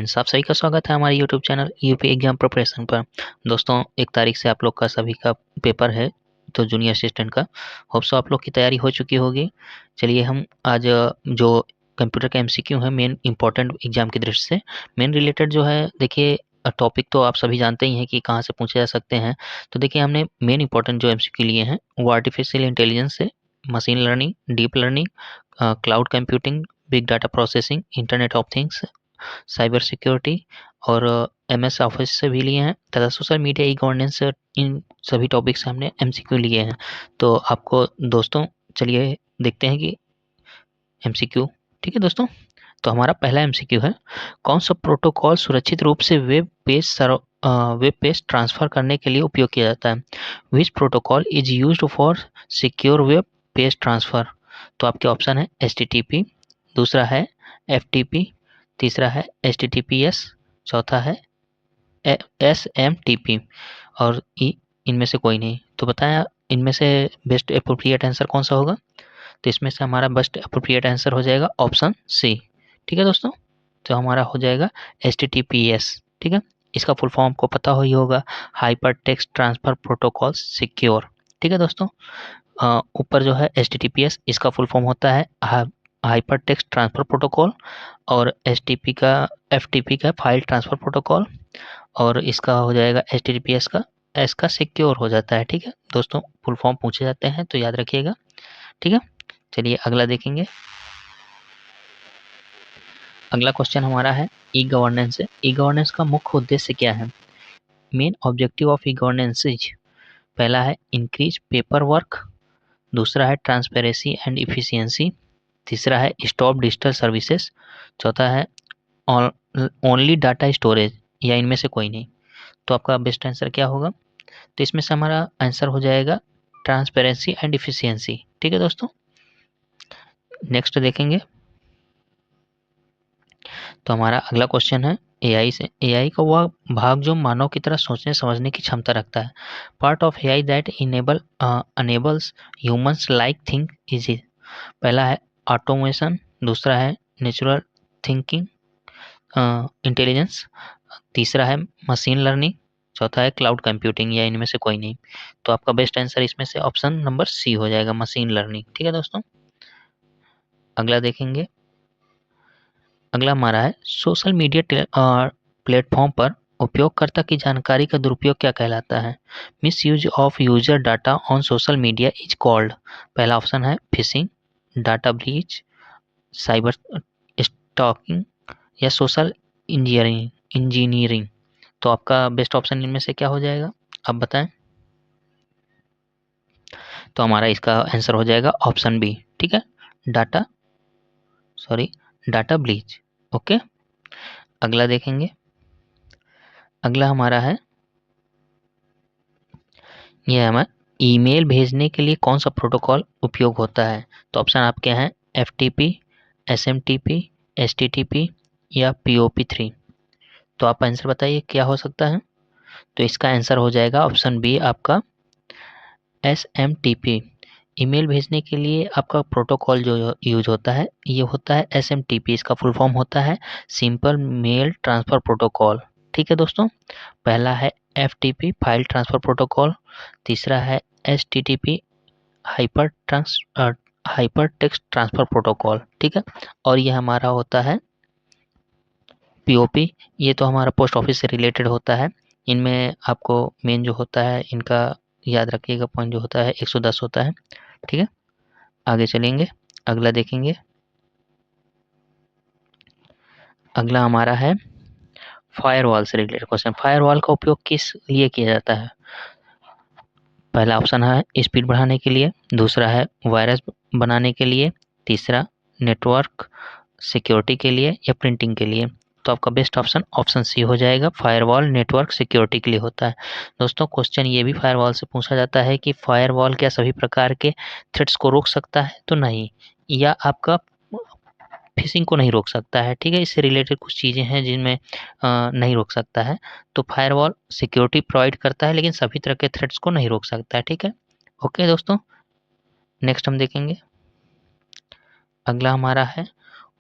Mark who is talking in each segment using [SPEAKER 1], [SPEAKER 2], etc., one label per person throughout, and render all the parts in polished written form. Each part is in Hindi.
[SPEAKER 1] फ्रेंड्स, आप सभी का स्वागत है हमारे YouTube channel UP exam preparation पर। दोस्तों, 1 तारीख से आप लोग का सभी का पेपर है, तो जूनियर असिस्टेंट का। होप सो आप लोग की तैयारी हो चुकी होगी। चलिए हम आज जो कंप्यूटर का एमसीक्यू है मेन इंपॉर्टेंट एग्जाम की दृष्टि से, मेन रिलेटेड जो है, देखिए टॉपिक तो आप सभी जानते ही हैं कि कहाँ से पूछे जा सकते हैं। तो देखिए हमने मेन इंपॉर्टेंट जो एमसीक्यू लिए हैं वो आर्टिफिशियल इंटेलिजेंस से, machine learning, deep learning, cloud computing, big data processing, internet of things, cyber security और एमएस ऑफिस से भी लिए हैं तथा सोशल मीडिया ई गवर्नेंस। इन सभी टॉपिक से हमने एमसीक्यू लिए हैं। तो आपको दोस्तों, चलिए देखते हैं कि एमसीक्यू। ठीक है दोस्तों, तो हमारा पहला एमसीक्यू है, कौन सा प्रोटोकॉल सुरक्षित रूप से वेब पेज ट्रांसफर करने के लिए उपयोग किया जाता है। विच protocol is used for secure web page transfer. तो आपके ऑप्शन है एचटीटीपी, दूसरा है एफटीपी, तीसरा है एचटीटीपीएस, चौथा है एसएमटीपी और इनमें से कोई नहीं। तो बताएं इनमें से बेस्ट अप्रोप्रिएट आंसर कौन सा होगा। तो इसमें से हमारा बेस्ट अप्रोप्रिएट आंसर हो जाएगा ऑप्शन सी। ठीक है दोस्तों, तो हमारा हो जाएगा HTTPS। ठीक है, इसका फुल फॉर्म को पता ही होगा, hyper text transfer protocol secure. ठीक है दोस्तों, ऊपर जो है HTTPS, इसका फुल फॉर्म होता है हाइपर टेक्स्ट ट्रांसफर प्रोटोकॉल, और FTP का फाइल ट्रांसफर प्रोटोकॉल, और इसका हो जाएगा HTTPS का एस का सिक्योर हो जाता है। ठीक है दोस्तों, फुल फॉर्म पूछे जाते हैं तो याद रखिएगा। ठीक है, चलिए अगला देखेंगे। अगला क्वेश्चन हमारा है ई गवर्नेंस से। ई गवर्नेंस का मुख्य उद्देश्य क्या है। Main objective of e governance is, पहला है इंक्रीज पेपर वर्क, दूसरा है ट्रांसपेरेंसी एंड इफिशियंसी, तीसरा है स्टॉप डिजिटल सर्विसेज, चौथा है ओनली डाटा स्टोरेज, या इनमें से कोई नहीं। तो आपका बेस्ट आंसर क्या होगा। तो इसमें से हमारा आंसर हो जाएगा ट्रांसपेरेंसी एंड इफिशियंसी। ठीक है दोस्तों, नेक्स्ट देखेंगे। तो हमारा अगला क्वेश्चन है एआई से। एआई का वह भाग जो मानव की तरह सोचने समझने की क्षमता रखता है। Part of AI that enables humans like think is. पहला है ऑटोमेशन, दूसरा है नेचुरल थिंकिंग इंटेलिजेंस, तीसरा है मशीन लर्निंग, चौथा है क्लाउड कंप्यूटिंग, या इनमें से कोई नहीं। तो आपका बेस्ट आंसर इसमें से ऑप्शन नंबर सी हो जाएगा, मशीन लर्निंग। ठीक है दोस्तों, अगला देखेंगे। अगला हमारा है सोशल मीडिया प्लेटफॉर्म पर उपयोगकर्ता की जानकारी का दुरुपयोग क्या कहलाता है। Miss use of user data on social media is called. पहला ऑप्शन है fishing, data breach, cyber stalking, या सोशल इंजीनियरिंग। तो आपका बेस्ट ऑप्शन इनमें से क्या हो जाएगा, आप बताएं। तो हमारा इसका आंसर हो जाएगा ऑप्शन बी। ठीक है, data sorry data breach. Okay, अगला देखेंगे। अगला हमारा है, यह हमें ईमेल भेजने के लिए कौन सा प्रोटोकॉल उपयोग होता है। तो ऑप्शन आपके हैं FTP, SMTP, HTTP या POP3। तो आप आंसर बताइए क्या हो सकता है। तो इसका आंसर हो जाएगा ऑप्शन बी आपका SMTP। ईमेल भेजने के लिए आपका प्रोटोकॉल जो यूज होता है ये होता है SMTP। इसका फुल फॉर्म होता है सिंपल मेल ट्रांसफर प्रोटोकॉल। ठीक है दोस्तों, पहला है FTP फाइल ट्रांसफर प्रोटोकॉल, तीसरा है HTTP hyper text transfer protocol. ठीक है, और ये हमारा होता है POP। ये तो हमारा पोस्ट ऑफिस से रिलेटेड होता है। इनमें आपको मेन जो होता है इनका याद रखिएगा, पॉइंट जो होता है 110 होता है। ठीक है, आगे चलेंगे, अगला देखेंगे। अगला हमारा है फायरवॉल से रिलेटेड क्वेश्चन। फायरवॉल का उपयोग किस लिए किया जाता है। पहला ऑप्शन है स्पीड बढ़ाने के लिए, दूसरा है वायरस बनाने के लिए, तीसरा नेटवर्क सिक्योरिटी के लिए, या प्रिंटिंग के लिए। तो आपका बेस्ट ऑप्शन ऑप्शन सी हो जाएगा, फायरवॉल नेटवर्क सिक्योरिटी के लिए होता है। दोस्तों, क्वेश्चन ये भी फायरवॉल से पूछा जाता है कि फायरवॉल क्या सभी प्रकार के थ्रेट्स को रोक सकता है, तो नहीं, या आपका फिशिंग को नहीं रोक सकता है। ठीक है, इससे रिलेटेड कुछ चीज़ें हैं जिनमें नहीं रोक सकता है। तो फायरवॉल सिक्योरिटी प्रोवाइड करता है लेकिन सभी तरह के थ्रेट्स को नहीं रोक सकता है। ठीक है, ओके दोस्तों, नेक्स्ट हम देखेंगे। अगला हमारा है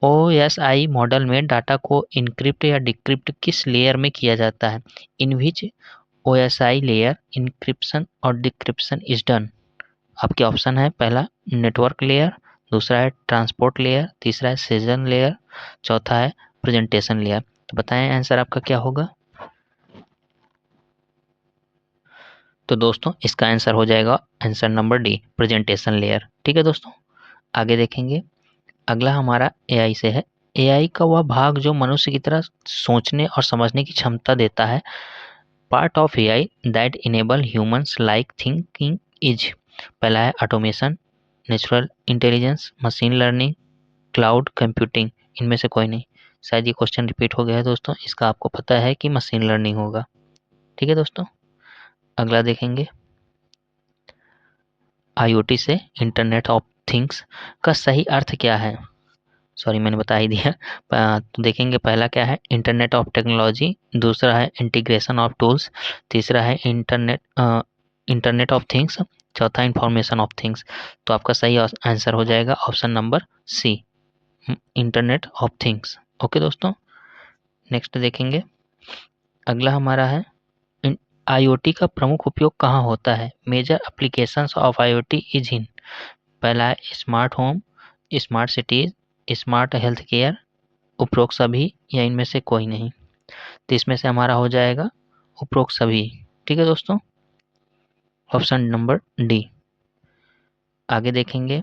[SPEAKER 1] OSI मॉडल में डाटा को इनक्रिप्ट या डिक्रिप्ट किस लेयर में किया जाता है? इन विच OSI लेयर इनक्रिप्शन और डिक्रिप्शन इज डन? आपके ऑप्शन है, पहला नेटवर्क लेयर, दूसरा है ट्रांसपोर्ट लेयर, तीसरा है सेशन लेयर, चौथा है प्रेजेंटेशन लेयर। तो बताएं आंसर आपका क्या होगा? तो दोस्तों इसका आंसर हो जाएगा answer number D, presentation layer. ठीक है दोस्तों, आगे देखेंगे। अगला हमारा एआई से है। एआई का वह भाग जो मनुष्य की तरह सोचने और समझने की क्षमता देता है। Part of AI that enable humans like thinking is. पहला है automation, natural intelligence, machine learning, cloud computing. इनमें से कोई नहीं। शायद ये क्वेश्चन रिपीट हो गया है दोस्तों, इसका आपको पता है कि मशीन लर्निंग होगा। ठीक है दोस्तों, अगला देखेंगे। आईओटी से इंटरनेट ऑफ थिंग्स का सही अर्थ क्या है? सॉरी मैंने बता ही दिया। तो देखेंगे, पहला क्या है, इंटरनेट ऑफ टेक्नोलॉजी, दूसरा है इंटीग्रेशन ऑफ टूल्स, तीसरा है इंटरनेट ऑफ थिंग्स, चौथा इंफॉर्मेशन ऑफ थिंग्स। तो आपका सही आंसर हो जाएगा option number C, internet of things. Okay दोस्तों, नेक्स्ट देखेंगे। अगला हमारा है, आईओटी का प्रमुख उपयोग कहाँ होता है? Major applications of IoT is in. पहला है smart home, smart cities, smart health care, उपरोक्त सभी या इनमें से कोई नहीं। तो इसमें से हमारा हो जाएगा उपरोक्त सभी। ठीक है दोस्तों, ऑप्शन नंबर डी। आगे देखेंगे,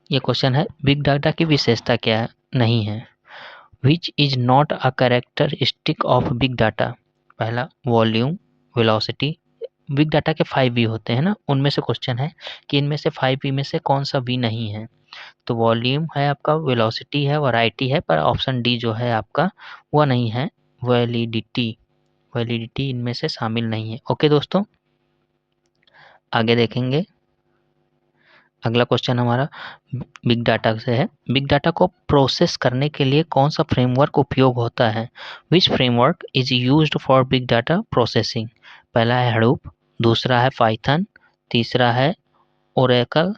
[SPEAKER 1] ये क्वेश्चन है, बिग डाटा की विशेषता क्या नहीं है? Which is not a characteristic of big data. पहला वॉल्यूम, वेलोसिटी। बिग डाटा के 5 वी होते हैं ना, उनमें से क्वेश्चन है कि इनमें से 5 वी में से कौन सा वी नहीं है। तो वॉल्यूम है आपका, वेलोसिटी है, वैरायटी है, पर ऑप्शन डी जो है आपका वह नहीं है, वैलिडिटी। वैलिडिटी इनमें से शामिल नहीं है। ओके दोस्तों, आगे देखेंगे। अगला क्वेश्चन हमारा बिग डाटा से है। बिग डाटा को प्रोसेस करने के लिए कौन सा फ्रेमवर्क उपयोग होता है? Which framework is used for big data processing. पहला है हडूप, दूसरा है पाइथन, तीसरा है ओरेकल,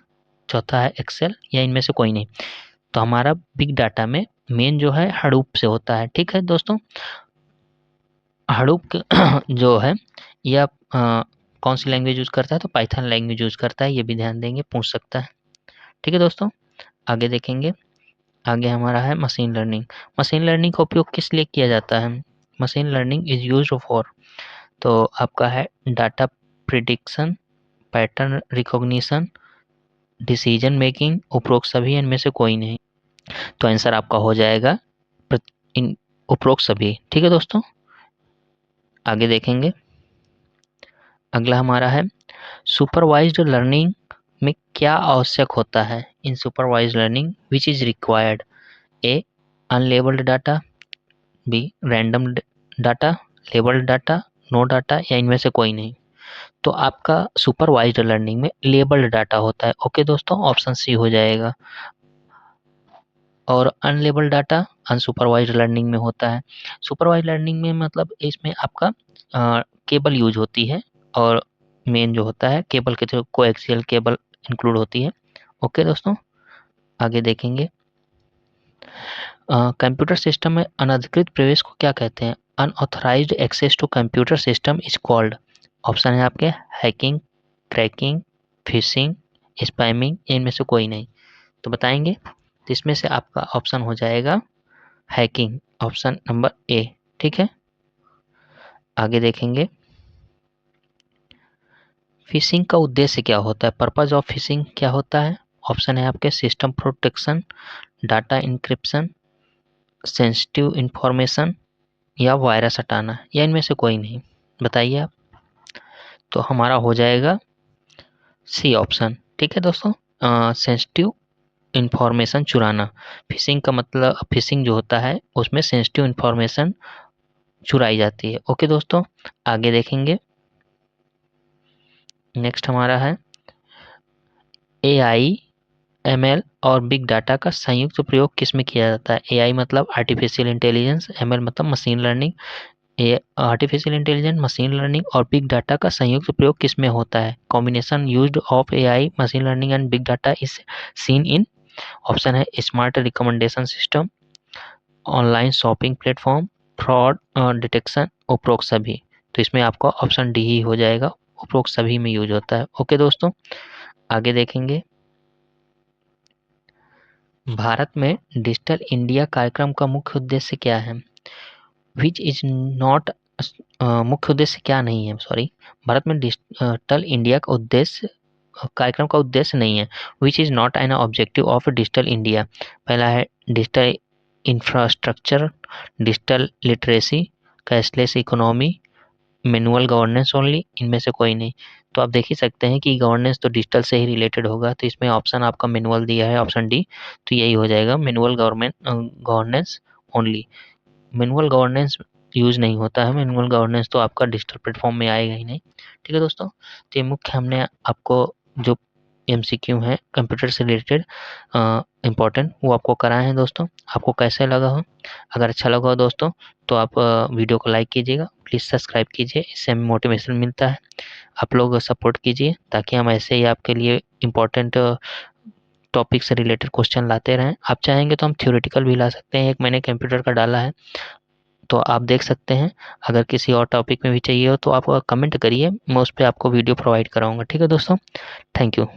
[SPEAKER 1] चौथा है एक्सेल या इनमें से कोई नहीं। तो हमारा बिग डाटा में मेन जो है हडूप से होता है। ठीक है दोस्तों, हडूप जो है यह कौन सी लैंग्वेज यूज करता है? तो पाइथन लैंग्वेज यूज करता है, ये भी ध्यान देंगे, पूछ सकता है। ठीक है दोस्तों, आगे देखेंगे। आगे हमारा है मशीन लर्निंग। मशीन लर्निंग का उपयोग किस लिए किया जाता है? Machine learning is used for. तो आपका है data prediction, pattern recognition, decision making, उपरोक्त सभी इनमें से कोई नहीं। तो आंसर आपका हो जाएगा इन उपरोक्त सभी। ठीक है दोस्तों, आगे देखेंगे। अगला हमारा है, सुपरवाइज्ड लर्निंग में क्या आवश्यक होता है? In supervised learning which is required. A unlabelled data, B random data, labelled data, no data या इनमें से कोई नहीं। तो आपका सुपरवाइज्ड लर्निंग में लेबल्ड डाटा होता है। ओके दोस्तों, ऑप्शन सी हो जाएगा। और अनलेबल्ड डाटा अनसुपरवाइज्ड लर्निंग में होता है। सुपरवाइज्ड लर्निंग में मतलब इसमें आपका केबल यूज होती है, और मेन जो होता है केबल के थ्रू कोएक्सियल केबल इंक्लूड होती है। ओके दोस्तों, आगे देखेंगे। कंप्यूटर सिस्टम में अनधिकृत प्रवेश को क्या कहते हैं? Unauthorised access to computer system is called. Option है आपके हैकिंग, क्रैकिंग, फिशिंग, स्पैमिंग, इनमें से कोई नहीं। तो बताएंगे, तो इसमें से आपका ऑप्शन हो जाएगा हैकिंग, ऑप्शन नंबर ए। ठीक है, आगे देखेंगे। फिशिंग का उद्देश्य क्या होता है? पर्पज ऑफ फिशिंग क्या होता है? ऑप्शन है आपके system protection, data encryption, sensitive information या वायरस हटाना या इनमें से कोई नहीं। बताइए आप। तो हमारा हो जाएगा सी ऑप्शन। ठीक है दोस्तों, सेंसिटिव इंफॉर्मेशन चुराना। फिशिंग का मतलब, फिशिंग जो होता है उसमें सेंसिटिव इंफॉर्मेशन चुराई जाती है। ओके दोस्तों, आगे देखेंगे। नेक्स्ट हमारा है, एआई, एमएल और बिग डाटा का संयुक्त प्रयोग किस में किया जाता है? एआई मतलब आर्टिफिशियल इंटेलिजेंस, एमएल मतलब machine learning. Artificial intelligence, machine learning और बिग डाटा का संयुक्त प्रयोग किस में होता है? Combination used of AI, machine learning and big data is seen in. Option है smart recommendation system, online shopping platform, fraud detection, उपरोक्त सभी। तो इसमें आपका ऑप्शन डी ही हो जाएगा, उपरोक्त सभी में यूज होता है। ओके दोस्तों, आगे देखेंगे। भारत में डिजिटल इंडिया कार्यक्रम का मुख्य उद्देश्य क्या है? विच इज नॉट, मुख्य उद्देश्य क्या नहीं है, सॉरी, भारत में डिजिटल इंडिया का उद्देश्य, कार्यक्रम का उद्देश्य नहीं है। Which is not an objective of digital India. पहला है digital infrastructure, digital literacy, cashless economy, manual governance only, इनमें से कोई नहीं। तो आप देख ही सकते हैं कि गवर्नेंस तो डिजिटल से ही रिलेटेड होगा, तो इसमें ऑप्शन आपका मैनुअल दिया है, ऑप्शन डी, तो यही हो जाएगा, manual governance only. Manual governance use नहीं होता है, मैनुअल गवर्नेंस तो आपका डिजिटल प्लेटफॉर्म में आएगा ही नहीं। ठीक है दोस्तों, तो ये मुख्य हमने आपको जो एमसीक्यू है कंप्यूटर से रिलेटेड इम्पोर्टेंट, वो आपको कराए हैं दोस्तों। आपको कैसे लगा हो? अगर अच्छा लगा हो दोस्तों तो आप वीडियो को लाइक कीजिएगा, प्लीज़ सब्सक्राइब कीजिए, इससे हमें मोटिवेशन मिलता है। आप लोग सपोर्ट कीजिए ताकि हम ऐसे ही आपके लिए इम्पोर्टेंट टॉपिक से रिलेटेड क्वेश्चन लाते रहें। आप चाहेंगे तो हम थ्योरेटिकल भी ला सकते हैं, एक मैंने कंप्यूटर का डाला है तो आप देख सकते हैं। अगर किसी और टॉपिक में भी चाहिए हो तो आप कमेंट करिए, मैं उस पर आपको वीडियो प्रोवाइड कराऊंगा। ठीक है दोस्तों, थैंक यू।